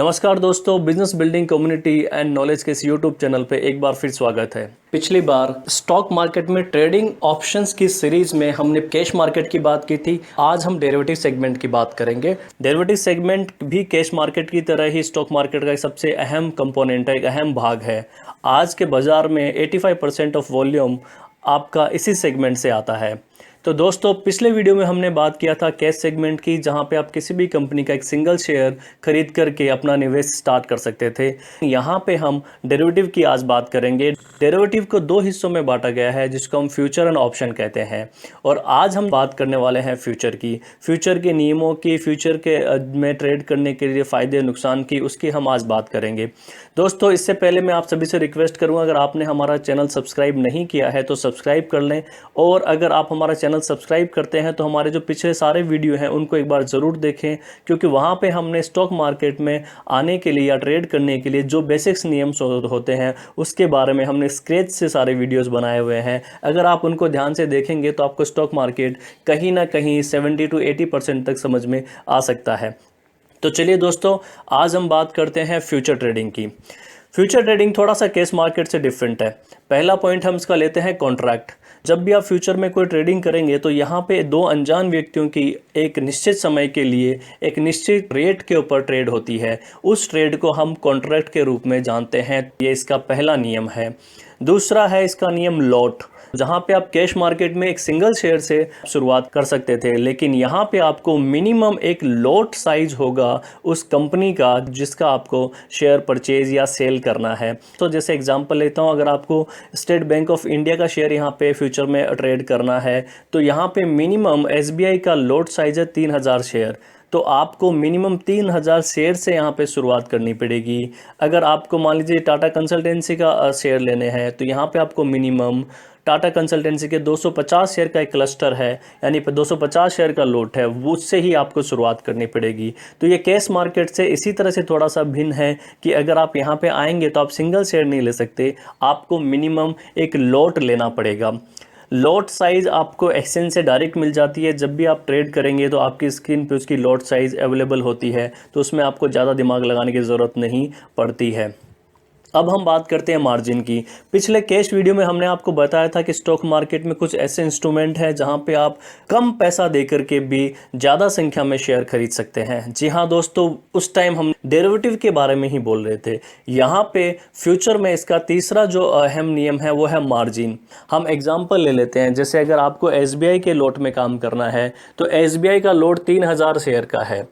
नमस्कार दोस्तों, business building community and knowledge के इस यूट्यूब चैनल पे एक बार फिर स्वागत है। पिछली बार स्टॉक मार्केट में ट्रेडिंग ऑप्शंस की सीरीज में हमने कैश मार्केट की बात की थी। आज हम डेरिवेटिव सेगमेंट की बात करेंगे। डेरिवेटिव सेगमेंट भी कैश मार्केट की तरह ही स्टॉक मार्केट का एक सबसे अहम कंपोनेंट है, एक अहम भाग है। आज के बाजार में 85% ऑफ वॉल्यूम आपका इसी सेगमेंट से आता है। तो दोस्तों, पिछले वीडियो में हमने बात किया था कैश सेगमेंट की, जहां पे आप किसी भी कंपनी का एक सिंगल शेयर खरीद करके अपना निवेश स्टार्ट कर सकते थे। यहां पे हम डेरिवेटिव की आज बात करेंगे। डेरिवेटिव को दो हिस्सों में बांटा गया है, जिसको हम फ्यूचर एंड ऑप्शन कहते हैं। और आज हम बात करने वाले हैं फ्यूचर की, फ्यूचर के नियमों की, फ्यूचर के में ट्रेड करने के लिए फ़ायदे नुकसान की, उसकी हम आज बात करेंगे। दोस्तों, इससे पहले मैं आप सभी से रिक्वेस्ट करूँगा, अगर आपने हमारा चैनल सब्सक्राइब नहीं किया है तो सब्सक्राइब कर लें। और अगर आप हमारा चैनल सब्सक्राइब करते हैं तो हमारे जो पिछले सारे वीडियो हैं उनको एक बार ज़रूर देखें, क्योंकि वहाँ पे हमने स्टॉक मार्केट में आने के लिए या ट्रेड करने के लिए जो बेसिक्स नियम होते हैं उसके बारे में हमने स्क्रैच से सारे वीडियोस बनाए हुए हैं। अगर आप उनको ध्यान से देखेंगे तो आपको स्टॉक मार्केट कहीं ना कहीं 70 to 80% तक समझ में आ सकता है। तो चलिए दोस्तों, आज हम बात करते हैं फ्यूचर ट्रेडिंग की। फ्यूचर ट्रेडिंग थोड़ा सा कैश मार्केट से डिफरेंट है। पहला पॉइंट हम इसका लेते हैं कॉन्ट्रैक्ट। जब भी आप फ्यूचर में कोई ट्रेडिंग करेंगे तो यहाँ पे दो अनजान व्यक्तियों की एक निश्चित समय के लिए एक निश्चित रेट के ऊपर ट्रेड होती है। उस ट्रेड को हम कॉन्ट्रैक्ट के रूप में जानते हैं। ये इसका पहला नियम है। दूसरा है इसका नियम लॉट, जहाँ पे आप कैश मार्केट में एक सिंगल शेयर से शुरुआत कर सकते थे, लेकिन यहाँ पे आपको मिनिमम एक लॉट साइज होगा उस कंपनी का जिसका आपको शेयर परचेज या सेल करना है। तो जैसे एग्जांपल लेता हूँ, अगर आपको स्टेट बैंक ऑफ इंडिया का शेयर यहाँ पे फ्यूचर में ट्रेड करना है तो यहाँ पे मिनिमम SBI का लॉट साइज है 3000 शेयर। तो आपको मिनिमम 3000 शेयर से यहाँ पे शुरुआत करनी पड़ेगी। अगर आपको मान लीजिए टाटा कंसल्टेंसी का शेयर लेने हैं तो यहाँ पे आपको मिनिमम टाटा कंसल्टेंसी के 250 शेयर का एक क्लस्टर है, यानी 250 शेयर का लॉट है, वो उससे ही आपको शुरुआत करनी पड़ेगी। तो ये कैश मार्केट से इसी तरह से थोड़ा सा भिन्न है कि अगर आप यहाँ पे आएंगे तो आप सिंगल शेयर नहीं ले सकते, आपको मिनिमम एक लॉट लेना पड़ेगा। लॉट साइज़ आपको एक्सचेंज से डायरेक्ट मिल जाती है। जब भी आप ट्रेड करेंगे तो आपकी स्क्रीन पे उसकी लॉट साइज़ अवेलेबल होती है, तो उसमें आपको ज़्यादा दिमाग लगाने की ज़रूरत नहीं पड़ती है। अब हम बात करते हैं मार्जिन की। पिछले कैश वीडियो में हमने आपको बताया था कि स्टॉक मार्केट में कुछ ऐसे इंस्ट्रूमेंट हैं जहां पे आप कम पैसा देकर के भी ज़्यादा संख्या में शेयर खरीद सकते हैं। जी हाँ दोस्तों, उस टाइम हम डेरिवेटिव के बारे में ही बोल रहे थे। यहाँ पे फ्यूचर में इसका तीसरा जो अहम नियम है वो है मार्जिन। हम एग्जाम्पल ले लेते हैं, जैसे अगर आपको SBI के लॉट में काम करना है तो SBI का लॉट 3000 शेयर का है।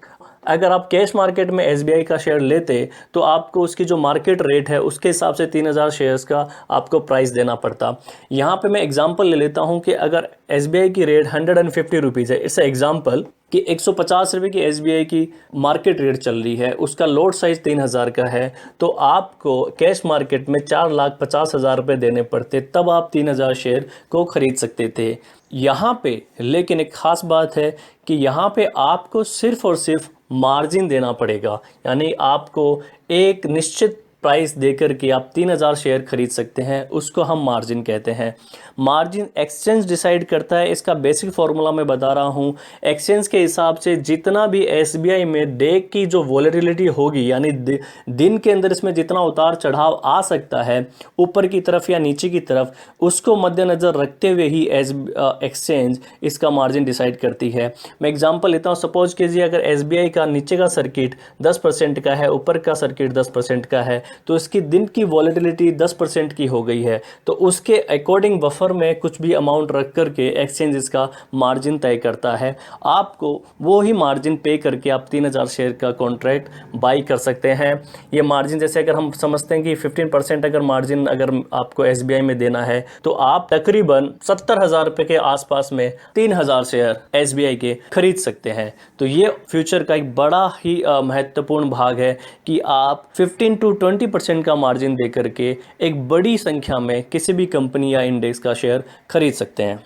अगर आप कैश मार्केट में SBI का शेयर लेते तो आपको उसकी जो मार्केट रेट है उसके हिसाब से 3000 शेयर्स का आपको प्राइस देना पड़ता। यहाँ पे मैं एग्जांपल ले लेता हूँ कि अगर SBI की रेट 150 रुपीज़ है, इट्स एग्जांपल कि 150 रुपये की SBI की मार्केट रेट चल रही है, उसका लॉट साइज 3000 का है, तो आपको कैश मार्केट में 4,50,000 रुपये देने पड़ते, तब आप 3000 शेयर को खरीद सकते थे। यहाँ पे लेकिन एक ख़ास बात है कि यहाँ पे आपको सिर्फ़ और सिर्फ मार्जिन देना पड़ेगा, यानी आपको एक निश्चित प्राइस देकर के आप 3000 शेयर खरीद सकते हैं, उसको हम मार्जिन कहते हैं। मार्जिन एक्सचेंज डिसाइड करता है। इसका बेसिक फार्मूला मैं बता रहा हूँ। एक्सचेंज के हिसाब से जितना भी SBI में डे की जो वॉलेटिलिटी होगी, यानी दिन के अंदर इसमें जितना उतार चढ़ाव आ सकता है ऊपर की तरफ या नीचे की तरफ, उसको मद्देनज़र रखते हुए ही एक्सचेंज इसका मार्जिन डिसाइड करती है। मैं एग्जांपल लेता हूँ, सपोज कीजिए अगर SBI का नीचे का सर्किट 10% का है, ऊपर का सर्किट 10% का है, तो इसकी दिन की वॉलेटिलिटी 10% की हो गई है, तो उसके अकॉर्डिंग बफर में कुछ भी अमाउंट रख करके एक्सचेंज इसका मार्जिन तय करता है। आपको वो ही मार्जिन पे करके आप 3000 शेयर का कॉन्ट्रैक्ट बाई कर सकते हैं। ये मार्जिन जैसे अगर हम समझते हैं कि 15% अगर मार्जिन अगर आपको SBI में देना है तो आप तकरीबन 70,000 रुपये के आसपास में 3000 शेयर SBI के खरीद सकते हैं। तो ये फ्यूचर का एक बड़ा ही महत्वपूर्ण भाग है कि आप 15 to 20% का मार्जिन दे करके एक बड़ी संख्या में किसी भी कंपनी या इंडेक्स का शेयर खरीद सकते हैं।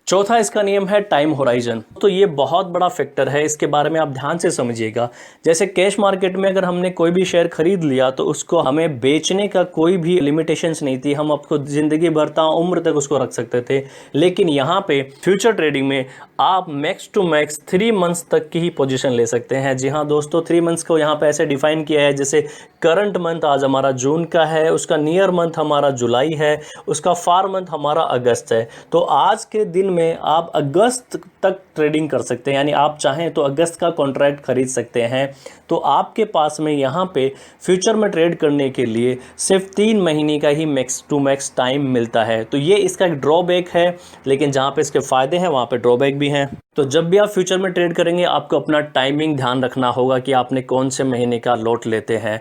चौथा इसका नियम है टाइम होराइजन। तो ये बहुत बड़ा फैक्टर है, इसके बारे में आप ध्यान से समझिएगा। जैसे कैश मार्केट में अगर हमने कोई भी शेयर खरीद लिया तो उसको हमें बेचने का कोई भी लिमिटेशंस नहीं थी, हम आपको जिंदगी भर उम्र तक उसको रख सकते थे। लेकिन यहाँ पे फ्यूचर ट्रेडिंग में आप मैक्स टू मैक्स 3 मंथ्स तक की ही पोजीशन ले सकते हैं। जी हाँ दोस्तों, 3 मंथ्स को यहाँ पे ऐसे डिफाइन किया है, जैसे करंट मंथ आज हमारा जून का है, उसका नियर मंथ हमारा जुलाई है, उसका फार मंथ हमारा अगस्त है। तो आज के दिन में आप अगस्त तक ट्रेडिंग कर सकते हैं, यानी आप चाहें तो अगस्त का कॉन्ट्रैक्ट खरीद सकते हैं। तो आपके पास में यहाँ पे फ्यूचर में ट्रेड करने के लिए सिर्फ 3 महीने का ही मैक्स टू मैक्स टाइम मिलता है। तो ये इसका एक ड्रॉबैक है, लेकिन जहाँ पे इसके फ़ायदे हैं वहाँ पे ड्रॉबैक भी हैं। तो जब भी आप फ्यूचर में ट्रेड करेंगे आपको अपना टाइमिंग ध्यान रखना होगा कि आपने कौन से महीने का लॉट लेते हैं।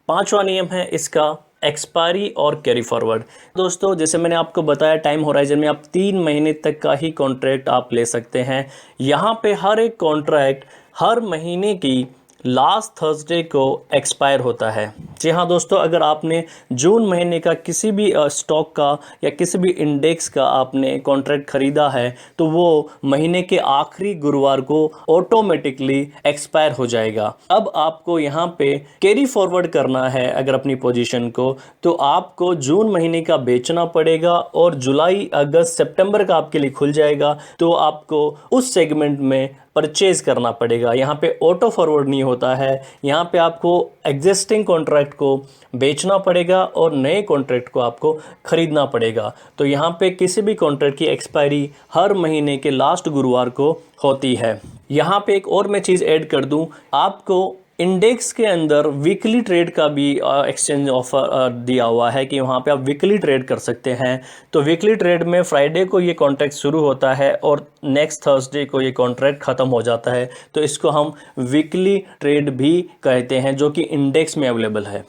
5वां नियम है इसका एक्सपायरी और कैरी फॉरवर्ड। दोस्तों जैसे मैंने आपको बताया, टाइम होराइजन में आप 3 महीने तक का ही कॉन्ट्रैक्ट आप ले सकते हैं। यहाँ पे हर एक कॉन्ट्रैक्ट हर महीने की लास्ट थर्सडे को एक्सपायर होता है। जी हाँ दोस्तों, अगर आपने जून महीने का किसी भी स्टॉक का या किसी भी इंडेक्स का आपने कॉन्ट्रैक्ट ख़रीदा है तो वो महीने के आखिरी गुरुवार को ऑटोमेटिकली एक्सपायर हो जाएगा। अब आपको यहाँ पे कैरी फॉरवर्ड करना है अगर अपनी पोजीशन को, तो आपको जून महीने का बेचना पड़ेगा और जुलाई अगस्त सितंबर का आपके लिए खुल जाएगा। तो आपको उस सेगमेंट में परचेज करना पड़ेगा। यहाँ पे ऑटो फॉरवर्ड नहीं होता है, यहाँ पे आपको एग्जिस्टिंग कॉन्ट्रैक्ट को बेचना पड़ेगा और नए कॉन्ट्रैक्ट को आपको खरीदना पड़ेगा। तो यहाँ पे किसी भी कॉन्ट्रैक्ट की एक्सपायरी हर महीने के लास्ट गुरुवार को होती है। यहाँ पे एक और मैं चीज़ ऐड कर दूँ, आपको इंडेक्स के अंदर वीकली ट्रेड का भी एक्सचेंज ऑफर दिया हुआ है कि वहाँ पे आप वीकली ट्रेड कर सकते हैं। तो वीकली ट्रेड में फ्राइडे को ये कॉन्ट्रैक्ट शुरू होता है और नेक्स्ट थर्सडे को ये कॉन्ट्रैक्ट ख़त्म हो जाता है। तो इसको हम वीकली ट्रेड भी कहते हैं, जो कि इंडेक्स में अवेलेबल है।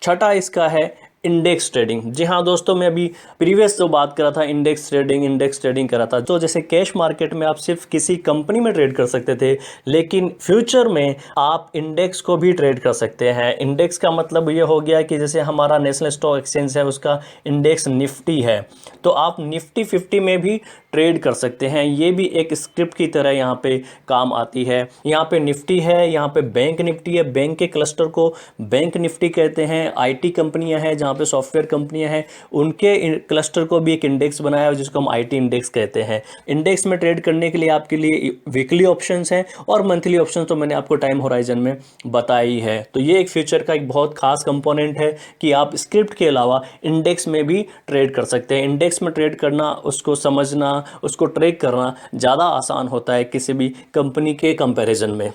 छठा इसका है इंडेक्स ट्रेडिंग। जी हाँ दोस्तों, मैं अभी प्रीवियस जो बात कर रहा था इंडेक्स ट्रेडिंग कर रहा था। तो जैसे कैश मार्केट में आप सिर्फ किसी कंपनी में ट्रेड कर सकते थे, लेकिन फ्यूचर में आप इंडेक्स को भी ट्रेड कर सकते हैं। इंडेक्स का मतलब ये हो गया कि जैसे हमारा नेशनल स्टॉक एक्सचेंज है, उसका इंडेक्स निफ्टी है, तो आप निफ्टी 50 में भी ट्रेड कर सकते हैं। ये भी एक स्क्रिप्ट की तरह यहाँ पे काम आती है। यहाँ पे निफ्टी है, यहाँ पे बैंक निफ्टी है, बैंक के क्लस्टर को बैंक निफ्टी कहते हैं। आईटी कंपनियां हैं, जहाँ पे सॉफ्टवेयर कंपनियां हैं, उनके क्लस्टर को भी एक इंडेक्स बनाया है जिसको हम आईटी इंडेक्स कहते हैं। इंडेक्स में ट्रेड करने के लिए आपके लिए वीकली ऑप्शंस हैं और मंथली ऑप्शन तो मैंने आपको टाइम होराइजन में बताई है। तो ये एक फ्यूचर का एक बहुत खास कंपोनेंट है कि आप स्क्रिप्ट के अलावा इंडेक्स में भी ट्रेड कर सकते हैं। इंडेक्स में ट्रेड करना, उसको समझना, उसको ट्रैक करना ज़्यादा आसान होता है किसी भी कंपनी के कंपैरिजन में।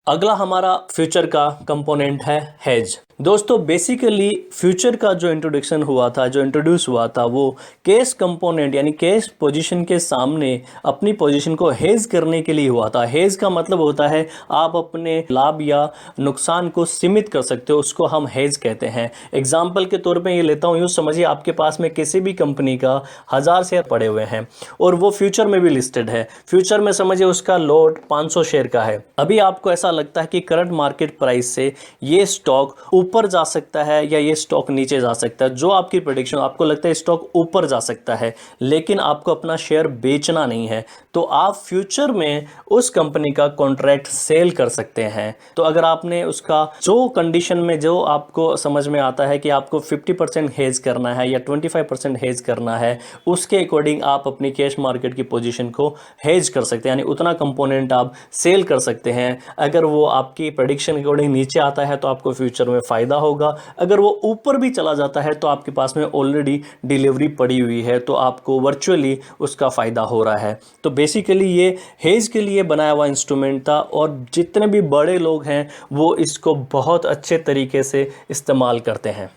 अगला हमारा फ्यूचर का कंपोनेंट है हेज। दोस्तों बेसिकली फ्यूचर का जो इंट्रोड्यूस हुआ था वो कैश कंपोनेंट यानी कैश पोजीशन के सामने अपनी पोजीशन को हेज करने के लिए हुआ था। हेज का मतलब होता है आप अपने लाभ या नुकसान को सीमित कर सकते हो, उसको हम हेज कहते हैं। एग्जाम्पल के तौर पे ये लेता हूँ, यूँ समझिए आपके पास में किसी भी कंपनी का 1000 शेयर पड़े हुए हैं और वो फ्यूचर में भी लिस्टेड है। फ्यूचर में समझिए उसका लॉट 500 शेयर का है। अभी आपको ऐसा लगता है कि करंट मार्केट प्राइस से ये स्टॉक ऊपर जा सकता है या ये स्टॉक नीचे जा सकता है। जो आपकी प्रेडिक्शन, आपको लगता है स्टॉक ऊपर जा सकता है, लेकिन आपको अपना शेयर बेचना नहीं है, तो आप फ्यूचर में उस कंपनी का कॉन्ट्रैक्ट सेल कर सकते हैं। तो अगर आपने उसका जो कंडीशन में जो आपको समझ में आता है कि आपको 50% हेज करना है या 25% हेज करना है, उसके अकॉर्डिंग आप अपनी कैश मार्केट की पोजीशन को हेज कर सकते हैं, यानी उतना कंपोनेंट आप सेल कर सकते हैं। अगर वो आपकी प्रेडिक्शन के अकॉर्डिंग नीचे आता है तो आपको फ्यूचर में फ़ायदा होगा, अगर वो ऊपर भी चला जाता है तो आपके पास में ऑलरेडी डिलीवरी पड़ी हुई है, तो आपको वर्चुअली उसका फ़ायदा हो रहा है। तो बेसिकली ये हेज के लिए बनाया हुआ इंस्ट्रूमेंट था और जितने भी बड़े लोग हैं वो इसको बहुत अच्छे तरीके से इस्तेमाल करते हैं।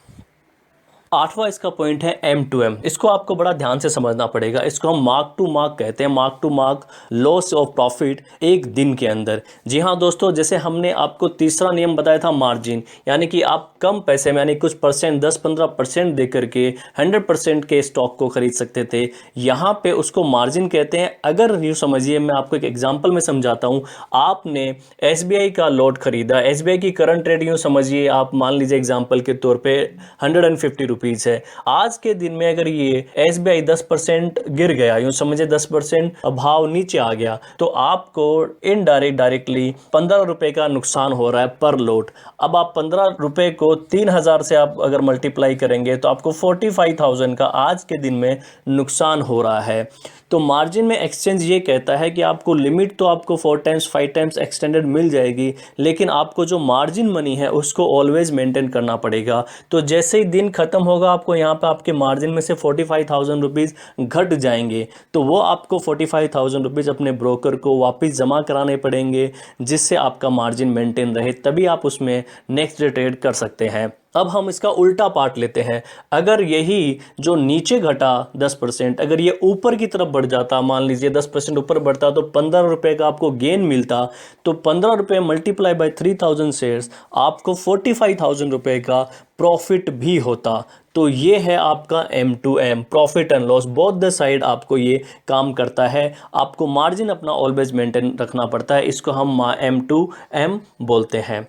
8वां इसका पॉइंट है M2M। इसको आपको बड़ा ध्यान से समझना पड़ेगा। इसको हम मार्क टू मार्क कहते हैं, mark to mark loss of profit एक दिन के अंदर। जी हाँ दोस्तों, जैसे हमने आपको तीसरा नियम बताया था मार्जिन, यानी कि आप कम पैसे में यानी कुछ परसेंट 10-15% दे करके 100% के स्टॉक को खरीद सकते थे, यहाँ पे उसको मार्जिन कहते हैं। अगर यूँ समझिए, मैं आपको एक एग्जाम्पल में समझाता हूँ। आपने SBI का लॉट खरीदा, SBI की करंट रेट यूँ समझिए आप मान लीजिए एग्जाम्पल के तौर पर 150 रुपीज़ रुपीज़ है। आज के दिन में अगर ये SBI 10% गिर गया, यूँ समझे 10% भाव नीचे आ गया, तो आपको डायरेक्टली 15 रुपए का नुकसान हो रहा है पर लोट। अब आप 15 रुपए को 3000 से आप अगर मल्टीप्लाई करेंगे तो आपको 45,000 का आज के दिन में नुकसान हो रहा है। तो मार्जिन में एक्सचेंज ये कहता है कि आपको लिमिट तो आपको 4 टाइम्स 5 टाइम्स एक्सटेंडेड मिल जाएगी, लेकिन आपको जो मार्जिन मनी है उसको ऑलवेज मेंटेन करना पड़ेगा। तो जैसे ही दिन खत्म होगा आपको यहाँ पे आपके मार्जिन में से 45,000 रुपीज़ घट जाएंगे, तो वो आपको 45,000 रुपीज़ अपने ब्रोकर को वापस जमा कराने पड़ेंगे, जिससे आपका मार्जिन मेंटेन रहे, तभी आप उसमें नेक्स्ट डे ट्रेड कर सकते हैं। अब हम इसका उल्टा पार्ट लेते हैं। अगर यही जो नीचे घटा 10%, अगर ये ऊपर की तरफ बढ़ जाता, मान लीजिए 10% ऊपर बढ़ता तो 15 रुपये का आपको गेन मिलता, तो 15 रुपये मल्टीप्लाई बाय 3000 शेयर्स आपको 45,000 रुपये का प्रॉफिट भी होता। तो ये है आपका M2M, profit and loss, both the side आपको ये काम करता है। आपको मार्जिन अपना ऑलवेज मेंटेन रखना पड़ता है, इसको हम M2M बोलते हैं।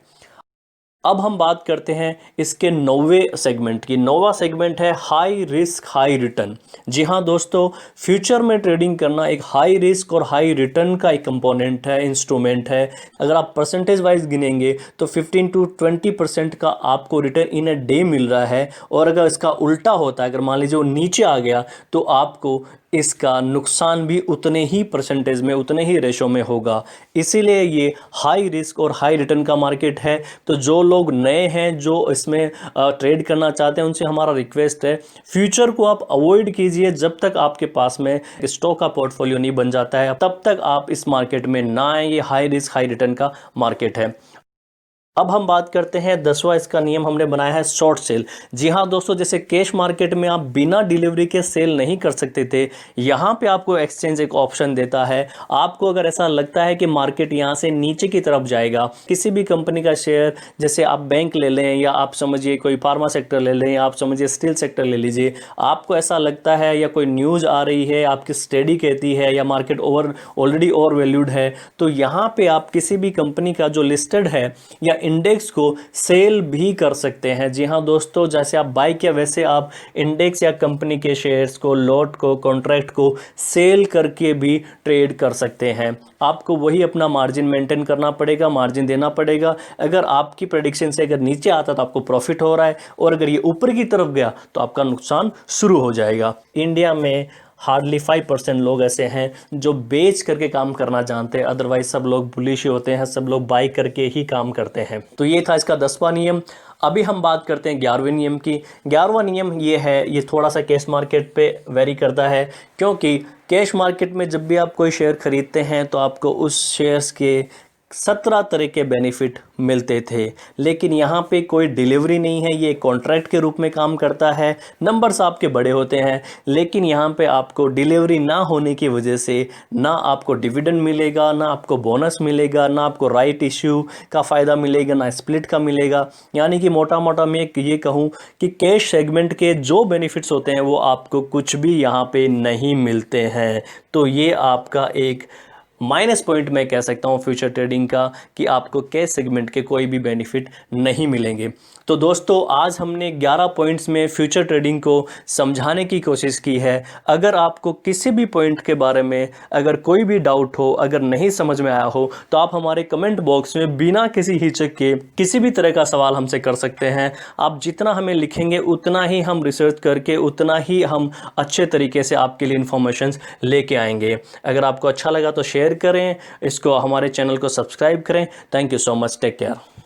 अब हम बात करते हैं इसके 9वें सेगमेंट की। 9वां सेगमेंट है हाई रिस्क हाई रिटर्न। जी हाँ दोस्तों, फ्यूचर में ट्रेडिंग करना एक हाई रिस्क और हाई रिटर्न का एक कंपोनेंट है, इंस्ट्रूमेंट है। अगर आप परसेंटेज वाइज गिनेंगे तो 15 to 20% का आपको return in a day meal रहा है, और अगर इसका उल्टा होता है, अगर मान लीजिए वो नीचे आ गया, तो आपको इसका नुकसान भी उतने ही परसेंटेज में, उतने ही रेशो में होगा। इसीलिए ये हाई रिस्क और हाई रिटर्न का मार्केट है। तो जो लोग नए हैं, जो इसमें ट्रेड करना चाहते हैं, उनसे हमारा रिक्वेस्ट है, फ्यूचर को आप अवॉइड कीजिए। जब तक आपके पास में स्टॉक का पोर्टफोलियो नहीं बन जाता है, तब तक आप इस मार्केट में ना आए। ये हाई रिस्क हाई रिटर्न का मार्केट है। अब हम बात करते हैं 10वां इसका नियम हमने बनाया है शॉर्ट सेल। जी हाँ दोस्तों, जैसे कैश मार्केट में आप बिना डिलीवरी के सेल नहीं कर सकते थे, यहाँ पे आपको एक्सचेंज एक ऑप्शन देता है। आपको अगर ऐसा लगता है कि मार्केट यहाँ से नीचे की तरफ जाएगा, किसी भी कंपनी का शेयर, जैसे आप बैंक ले लें, या आप समझिए कोई फार्मा सेक्टर ले लें, या आप समझिए स्टील सेक्टर ले लीजिए, आपको ऐसा लगता है या कोई न्यूज़ आ रही है, आपकी स्टडी कहती है, या मार्केट ऑलरेडी ओवर वैल्यूड है, तो यहाँ पे आप किसी भी कंपनी का जो लिस्टेड है या इंडेक्स को सेल भी कर सकते हैं। जी हाँ दोस्तों, जैसे आप बाय किया वैसे आप इंडेक्स या कंपनी के शेयर्स को, लॉट को, कॉन्ट्रैक्ट को सेल करके भी ट्रेड कर सकते हैं। आपको वही अपना मार्जिन मेंटेन करना पड़ेगा, मार्जिन देना पड़ेगा। अगर आपकी प्रेडिक्शन से अगर नीचे आता तो आपको प्रॉफिट हो रहा है, और अगर ये ऊपर की तरफ गया तो आपका नुकसान शुरू हो जाएगा। इंडिया में हार्डली 5% लोग ऐसे हैं जो बेच करके काम करना जानते हैं, अदरवाइज सब लोग बुलिश होते हैं, सब लोग बाई करके ही काम करते हैं। तो ये था इसका 10वां नियम। अभी हम बात करते हैं 11वें नियम की। 11वां नियम ये है, ये थोड़ा सा कैश मार्केट पे वेरी करता है, क्योंकि कैश मार्केट में जब भी आप कोई शेयर खरीदते हैं तो आपको उस शेयर्स के 17 तरह के बेनिफिट मिलते थे, लेकिन यहाँ पे कोई डिलीवरी नहीं है, ये कॉन्ट्रैक्ट के रूप में काम करता है। नंबर्स आपके बड़े होते हैं, लेकिन यहाँ पे आपको डिलीवरी ना होने की वजह से ना आपको डिविडेंड मिलेगा, ना आपको बोनस मिलेगा, ना आपको राइट इश्यू का फ़ायदा मिलेगा, ना स्प्लिट का मिलेगा। यानी कि मोटा मोटा मैं ये कहूँ कि कैश सेगमेंट के जो बेनिफिट्स होते हैं वो आपको कुछ भी यहाँ पे नहीं मिलते हैं। तो ये आपका एक माइनस पॉइंट मैं कह सकता हूँ फ्यूचर ट्रेडिंग का, कि आपको कैश सेगमेंट के कोई भी बेनिफिट नहीं मिलेंगे। तो दोस्तों, आज हमने 11 पॉइंट्स में फ्यूचर ट्रेडिंग को समझाने की कोशिश की है। अगर आपको किसी भी पॉइंट के बारे में अगर कोई भी डाउट हो, अगर नहीं समझ में आया हो, तो आप हमारे कमेंट बॉक्स में बिना किसी हिचक के किसी भी तरह का सवाल हमसे कर सकते हैं। आप जितना हमें लिखेंगे उतना ही हम रिसर्च करके, उतना ही हम अच्छे तरीके से आपके लिए इन्फॉर्मेशन लेके आएंगे। अगर आपको अच्छा लगा तो शेयर करें, इसको हमारे चैनल को सब्सक्राइब करें। Thank you so much, take care.